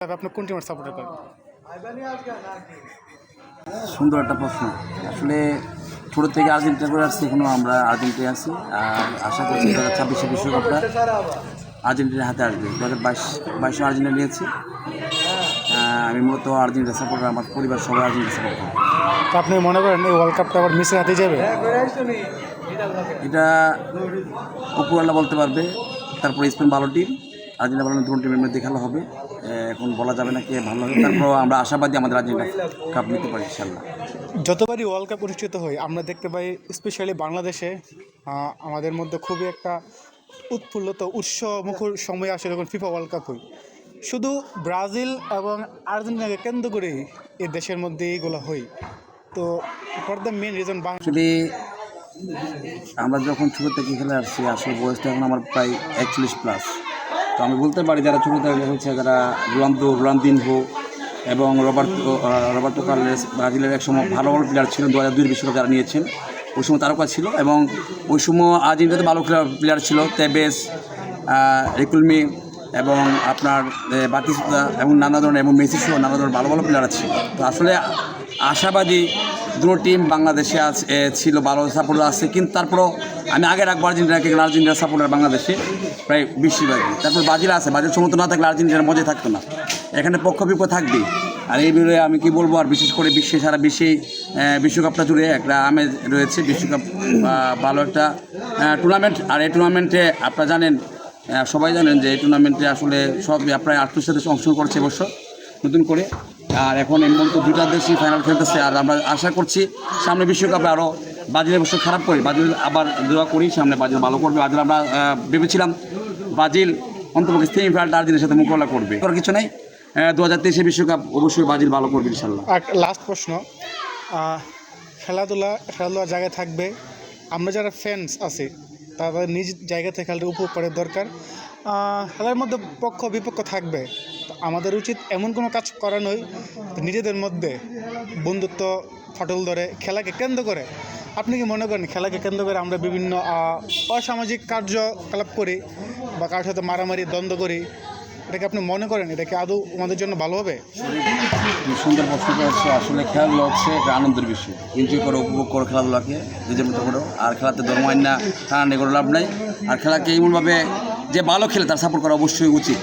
আপনি কোন টিমের সাপোর্টার করেন? সুন্দর একটা প্রশ্ন। আসলে ছোটো থেকে আর্জেন্টিনা করে আসছি, এখনও আমরা আর্জেন্টিনা আছি। আর আশা করছি 2026 বিশ্বকাপটা আর্জেন্টিনার হাতে আসবে। 2022 আর্জেন্টিনা নিয়েছি। আমি মূলত আর্জেন্টিনা সাপোর্টার, আমার পরিবার সবাই আর্জেন্টিনা সাপোর্টার। তো আপনি মনে করেন এই ওয়ার্ল্ড কাপটা আবার মিসের হাতে যাবে? এটা উপরওয়ালা বলতে পারবে। তারপরে স্পেন ভালো টিম, আর্জেন্টিনা ভালো, দুটো টিমের মধ্যে খেলা হবে। এখন বলা যাবে না কে ভালো হবে। তারপর আমরা আশাবাদী আমাদের আর্জেন্টিনা কাপ নিতে পারি ইনশাল্লাহ। যতবারই ওয়ার্ল্ড কাপ অনুষ্ঠিত হয় আমরা দেখতে পাই, স্পেশালি বাংলাদেশে আমাদের মধ্যে খুবই একটা উৎফুল্লতা উৎসমুখর সময় আসে যখন ফিফা ওয়ার্ল্ড কাপ হয়। শুধু ব্রাজিল এবং আর্জেন্টিনাকে কেন্দ্র করেই এই দেশের মধ্যে এইগুলো হয়। তো for the main reason actually আমরা যখন ছোটো থেকে খেলে আসছি, আসলে বয়সটা এখন আমার প্রায় 41+। তো আমি বলতে পারি যারা ছোটো থেকে হয়েছে, যারা রোনালদিনহো এবং রবার্টো কার্লোস, ব্রাজিলের এক সময় ভালো ভালো প্লেয়ার ছিল, 2002 বিশ্বকাপ যারা নিয়েছেন ওই সময় তারকা ছিল। এবং ওই সময় আর্জেন্টিনাতে ভালো প্লেয়ার ছিল, তেবেস, রিকুলমি এবং আপনার বাতিস্তুতা এবং নানা ধরনের, এবং মেসি সহ নানা ধরনের ভালো ভালো প্লেয়ার আছে। তো আসলে আশাবাদী দুটো টিম বাংলাদেশে ছিল, ভালো সাপোর্টার আছে। কিন্তু তারপরও আমি আগে রাখবো আর্জেন্টিনাকে, কারণ আর্জেন্টিনার সাপোর্টার বাংলাদেশে প্রায় বেশিরভাগই। তারপর ব্রাজিল আছে, ব্রাজিল সমর্থন না থাকলে আর্জেন্টিনার মজাই থাকতো না। এখানে পক্ষ বিপক্ষ থাকবেই। আর এই বিষয়ে আমি কি বলবো, আর বিশেষ করে সারা বিশ্বেই বিশ্বকাপটা জুড়ে একটা আমেজ রয়েছে। বিশ্বকাপ ভালো একটা টুর্নামেন্ট। আর এই টুর্নামেন্টে আপনারা জানেন, সবাই জানেন যে এই টুর্নামেন্টে আসলে সব প্রায় 38 দেশ অংশগ্রহণ করছে এবছর নতুন করে। আর এখন এই মূলত 2টা দেশই ফাইনাল খেলতেছে। আর আমরা আশা করছি সামনে বিশ্বকাপে আরও ব্রাজিল এবছর খারাপ করি, ব্রাজিল আবার দোয়া করি সামনে ব্রাজিল ভালো করবে। ব্রাজিল আমরা ভেবেছিলাম ব্রাজিল অন্তপক্ষে সেমিফাইনালটা আর্জেন্টিনার সাথে মোকাবেলা করবে, করার কিছু নেই। 2023 বিশ্বকাপ অবশ্যই ব্রাজিল ভালো করবে ইনশাল্লাহ। আর লাস্ট প্রশ্ন, খেলাধুলা জায়গায় থাকবে, আমরা যারা ফ্যান্স আছি তারা নিজ জায়গা থেকে খেলাটা উপভোগ করার দরকার। খেলার মধ্যে পক্ষ বিপক্ষ থাকবে, আমাদের উচিত এমন কোনো কাজ করা নয় নিজেদের মধ্যে বন্ধুত্ব ফাটল ধরে খেলাকে কেন্দ্র করে। আপনি কি মনে করেন খেলাকে কেন্দ্র করে আমরা বিভিন্ন অসামাজিক কার্যকলাপ করি বা কারোর সাথে মারামারি দ্বন্দ্ব করি? এটাকে আপনি মনে করেন এটা কি আদৌ আমাদের জন্য ভালো হবে? সুন্দর প্রশ্ন করেছে। আসলে খেলাধুলা হচ্ছে একটা আনন্দের বিষয়। এনজয় করো, উপভোগ করো খেলাধুলাকে, নিজের মতো করো। আর খেলাতে ধর্ম আইন না টানাটানি করে লাভ নাই। আর খেলাকে এমনভাবে যে ভালো খেলে তার সাপোর্ট করা অবশ্যই উচিত।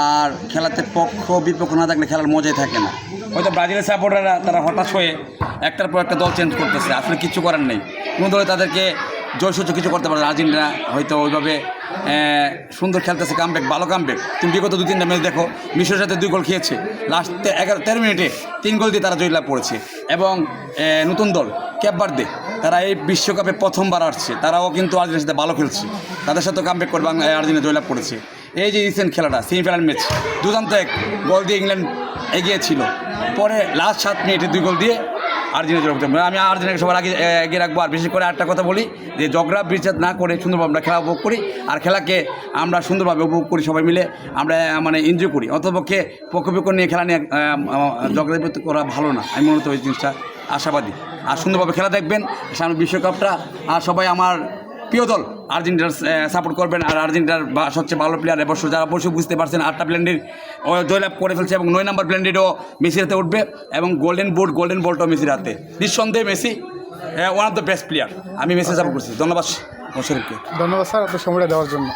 আর খেলাতে পক্ষ বিপক্ষ না থাকলে খেলার মজাই থাকে না। হয়তো ব্রাজিলের সাপোর্টাররা তারা হতাশ হয়ে একটার পর একটা দল চেঞ্জ করতেছে, আসলে কিছু করার নেই। কোনো দলে তাদেরকে জয়সূচক কিছু করতে পারে। আর্জেন্টিনা হয়তো ওইভাবে সুন্দর খেলতেছে, কামব্যাক, ভালো কামব্যাক। তুমি বিগত 2-3টা ম্যাচ দেখো, মিশরের সাথে 2 গোল খেয়েছে, লাস্ট 13 মিনিটে 3 গোল দিয়ে তারা জয়লাভ করেছে। এবং নতুন দল ক্যাপ ভার্দে, তারা এই বিশ্বকাপে প্রথমবার আসছে, তারাও কিন্তু আর্জেন্টিনার সাথে ভালো খেলছে, তাদের সাথেও কামব্যাক করে আর্জেন্টিনা জয়লাভ করেছে। এই যে রিসেন্ট খেলাটা সেমিফাইনাল ম্যাচ, দুর্দান্ত এক গোল দিয়ে ইংল্যান্ড এগিয়ে ছিল, পরে লাস্ট 7 মিনিটে 2 গোল দিয়ে আর্জেন্টিনা জয় করতে। আমি আর্জেন্টিনাকে সবার আগে এগিয়ে রাখবো। আর বিশেষ করে একটা কথা বলি যে ঝগড়া বিচ্ছেদ না করে সুন্দরভাবে আমরা খেলা উপভোগ করি, আর খেলাকে আমরা সুন্দরভাবে উপভোগ করি, সবাই মিলে আমরা এনজয় করি। অন্তপক্ষে পক্ষ নিয়ে খেলা নিয়ে ঝগড়া বিচ্ছেদ করা ভালো না। আমি মনে হতো ওই জিনিসটা আশাবাদী। আর সুন্দরভাবে খেলা দেখবেন সামনে বিশ্বকাপটা। আর সবাই আমার প্রিয় দল আর্জেন্টিনার সাপোর্ট করবেন। আর আর্জেন্টিনার সবচেয়ে ভালো প্লেয়ার এবছর যারা অবশ্যই বুঝতে পারছেন, 8টা ব্লেন্ডের জয়লাভ করে ফেলছে, এবং 9 নম্বর ব্লেন্ডেরও মেসির হাতে উঠবে, এবং গোল্ডেন বলটাও মেসির হাতে। নিঃসন্দেহে Messi one of the best player. আমি মেসি সাপোর্ট করছি। ধন্যবাদ শরীফকে। ধন্যবাদ স্যার আপনার সময়টা দেওয়ার জন্য।